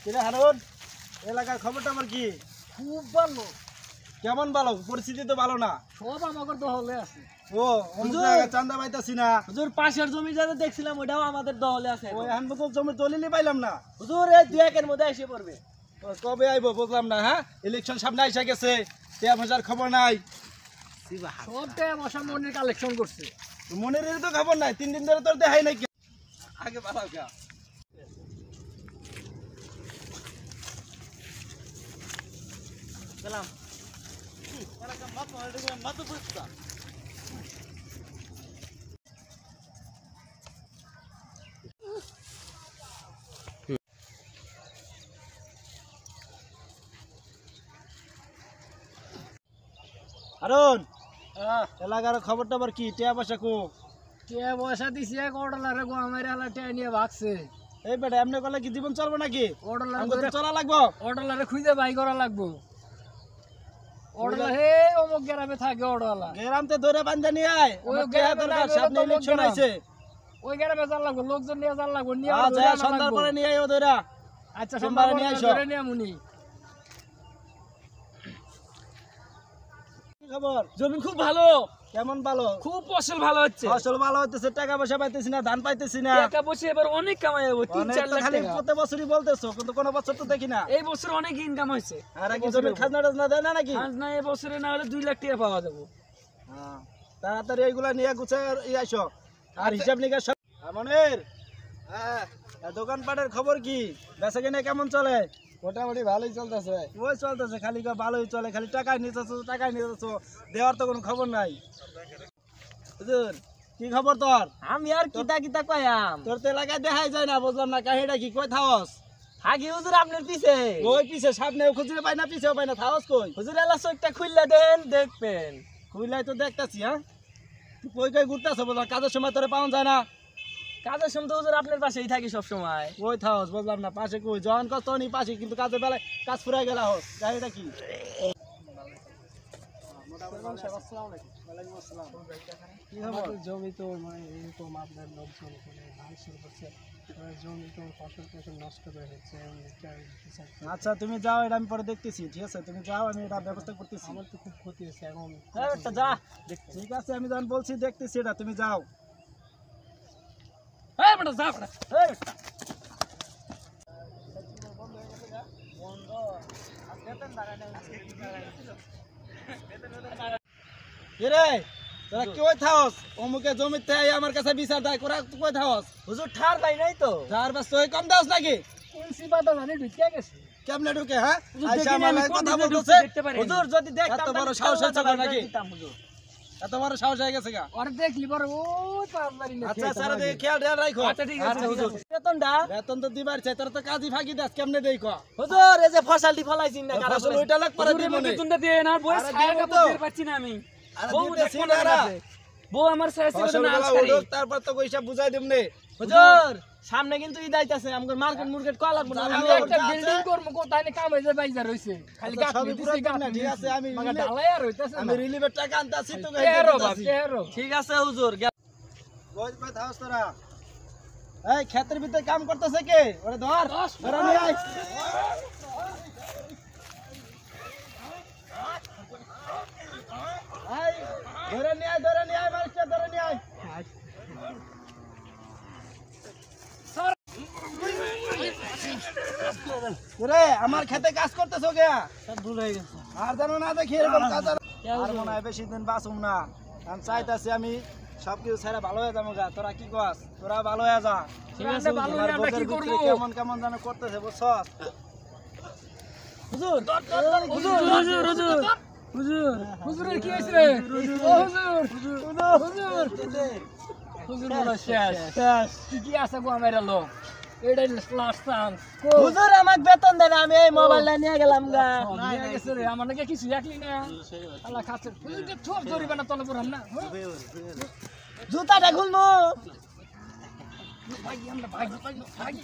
কিরে হারুন, এলাকার খবরটা আমার কি? খুব ভালো। কেমন ভালো? পরিস্থিতি তো ভালো না। সব আমাদের দহলে আছে। ও হুজুর, চান্দা পাইতাছি না। হুজুর পাশের জমি যাতে দেখছিলাম ওটাও আমাদের দহলে আছে। ওই এখন মতো জমি দলিলই পাইলাম না। হুজুর এই 2-1 মধ্যে এসে পড়বে। ও, কবে আইবো বুঝলাম না। হ্যাঁ, ইলেকশন সামনে আইসা গেছে, টিয়া পয়সার খবর নাই। সবটাই মশা মনির কালেকশন করছে। মনের তো খবর নাই, 3 দিন ধরে তোর দেখাই নাই। আগে বাড়াও কে? গেলাম। হারুন, এলাকার খবরটা আবার কি? টিয়া পয়সা কো? কে পয়সা দিছে অর্ডারে গো আমার এলাকায় নিয়ে ভাগছে। এই বেটা এমনি করলে কি জীবন চলবে নাকি? অর্ডারে চলা লাগবো। অর্ডারে খুঁজে বাই করা লাগবো। অর্ডার হে অমুক গ্রামে থাকে অর্ডারলা। গ্রামতে ধরে বান্ধা নিয়ে আয়। ওই ওই টিয়া গ্রামে দরকার, সামনে তো ইলেকশন গ্রাম। আইছে। ওই গ্রামে যাওয়ার লাগবো, লোকজন নিয়ে যাওয়ার লাগবো, নিয়ে আচ্ছা, সন্ধ্যার পরে নিয়ে আইও ধরা। আচ্ছা সোমবারে সোমবার নিয়ে নিয়ে আইসো। ধরে নিয়ে মুনি। কি খবর? জমি খুব ভালো, কেমন ভালো? খুব ফসল ভালো হচ্ছে। ফসল ভালো হইতেছে, টাকা পয়সা পাইতেছি না, ধান পাইতেছি না। টাকা পয়সা এবার অনেক কামাই হবে, অনেক 3-4 তো লাখ খালি টাকা। প্রতি বছরই বলতেছো, কিন্তু কোনো বছর তো দেখি না। এই বছর অনেক ইনকাম হয়েছে। আর কি জমির খাজনা টাজনা দেয় না নাকি? আজ না এই বছরে না হলে 2 লাখ টাকা পাওয়া যাবে। হ্যাঁ, তাড়াতাড়ি এইগুলা নিয়ে গুছায় আইসো। আর হিসাব নিকাশ সব মনের। হ্যাঁ, দোকানপাটের খবর কি? বেচা কিনা কেমন চলে? মোটামুটি ভালোই চলতেছে। ওই চলতেছে, খালি ভালোই চলে, খালি টাকায় নিতেছো, দেওয়ার তো কোনো খবর নাই। হুজুর, কি খবর তোর? আমি আর কিতা কিতা কয়াম। তোর তো এলাকায় দেখাই যায় না, বুঝলাম না কাহিনীটা কি? কই থাওস? হাগি হুজুর আপনার পিছে। ওই পিছে, সামনে খুঁজলে পাই না, পিছেও পাই না, থাওস কই? হুজুর এলা চোখটা খুললে দেন দেখবেন। খুইলাই তো দেখতাছি। হ্যাঁ, তুই কই কই ঘুরতেছো? বুঝলাম কাজের সময় তোরে পাওয়া যায় না। কাজের সময় তো হুজুর আপনার পাশেই থাকি সব সময়। ওই থাওস, বুঝলাম না পাশে কই? যখন কষ্ট নি পাশে, কিন্তু কাজের বেলায় কাজ ফুরাই গেলা হোস। কাহিনীটা কি? কি খবর? জমি তো মানে এরকম আপনার লোকজন ভাঙচুর করছে, জমি তো ফসল নষ্ট করে হচ্ছে। আচ্ছা, তুমি যাও, এটা আমি পরে দেখতেছি। ঠিক আছে, তুমি যাও, আমি এটা ব্যবস্থা করতেছি। আমার তো খুব ক্ষতি হচ্ছে এখন। যা, ঠিক আছে, আমি যখন বলছি দেখতেছি, এটা তুমি যাও। এই বেটা যা বেটা। এই বেটা। রে তোরা কই থাওস? অমুকে জমিতে আইয়া আমার কাছে বিচার দেয়, কোরা কই থাওস? হুজুর ঠার ভাই নাই তো। যার বাস তুই কম দাওস নাকি? কুলসি বাদা জানি ঢুকিয়া গেছে। কেমনে ঢুকে? হ্যাঁ, হুজুর আইসা দেখিনি, আমার আমি লাগে কোন কথা দিকে বলতেছে। দেখতে পারিনি। হুজুর যদি দেখতাম, এত বড় সাহস হয়েছে নাকি? দিতাম হুজুর। এত বড় সাহস হয়ে গেছে গা? ওরে দেখলি বড় ওই পাবলারি না। আচ্ছা স্যার, দেখে খেয়াল রাখো। আচ্ছা ঠিক আছে হুজুর, বেতনটা বেতন তো দিবার চাই, তোরা তো কাজই ফাঁকি দাস, কেমনে দেই ক? হুজুর এই যে ফসলটি ফলাইছিন না কারা ফসল ওইটা লাগ পরে দিই মনে। বেতনটা দিয়ে না বই আরে ছায়া দিব কাপড় তো। দিয়ে পাচ্ছি না আমি। আরে বউ দিতেছি দেখো না না রা। কাছে। বউ আমার ছায়া ছিল ফসল না গুলা আলসারি। উঠুক, তারপর তো কইসা বুঝাই দিমনে। হুজুর সামনে কিন্তু ঈদ আইতাছে, আমাদের মার্কেট কল লাগবে না। আমি আচ্ছা, একটা আচ্ছা। বিল্ডিং করব, কোথায় না কাম হইছে বাইজা রইছে। খালি আচ্ছা, গাছ সবই পুরো দিছি, গাছ দিন না, ঠিক দিছি। আছে, আমি মাগা রিলিভ- ঢালাই আর হইতাছে আমি না। রিলিভের টাকা আনতাছি তো কেরো বাপ কেরো। ঠিক আছে হুজুর। কই কই থাওস তোরা? এই ক্ষেতের ভিতরে কাম করতেছে কে? ওরে ধর, ধরে নিয়ে আয়। আয়, ধরে নিয়ে আয়, মারিসটা ধরে নিয়ে আয়। রে, আমার খেতে কাজ করতেছো কে? সব ভুল হয়ে গেছে। আর জানো না, দেখি এরকম কাজ আর মনে হয় বেশি দিন বাঁচুম না। আমি চাইতাছি আমি সবকিছু ছেড়ে ভালো হয়ে যাবো গা। তোরা কি কস? তোরা ভালো হয়ে যা। ঠিক আছে ভালো হয়ে আমরা কি করব? কেমন কেমন যেন করতেছে, বুঝছস? হুজুর হুজুর হুজুর হুজুর হুজুর হুজুরের কি হইছে রে? ও হুজুর হুজুর হুজুর বলো শেষ শেষ। কি আছে গো আমার লোক? এটাই লাস্ট চান্স। হুজুর আমাক বেতন দেন, আমি এই মোবাইলটা নিয়ে গেলাম গা। নিয়ে গেছে রে, আমার নাকি কিছু একলি না। আল্লাহ খাচ্ছে। হুজুরকে ঠোপ ধরিবে না তলে পড়াম না। জুতাটা খুলমু। ভাগি আমরা ভাগি ভাগি ভাগি।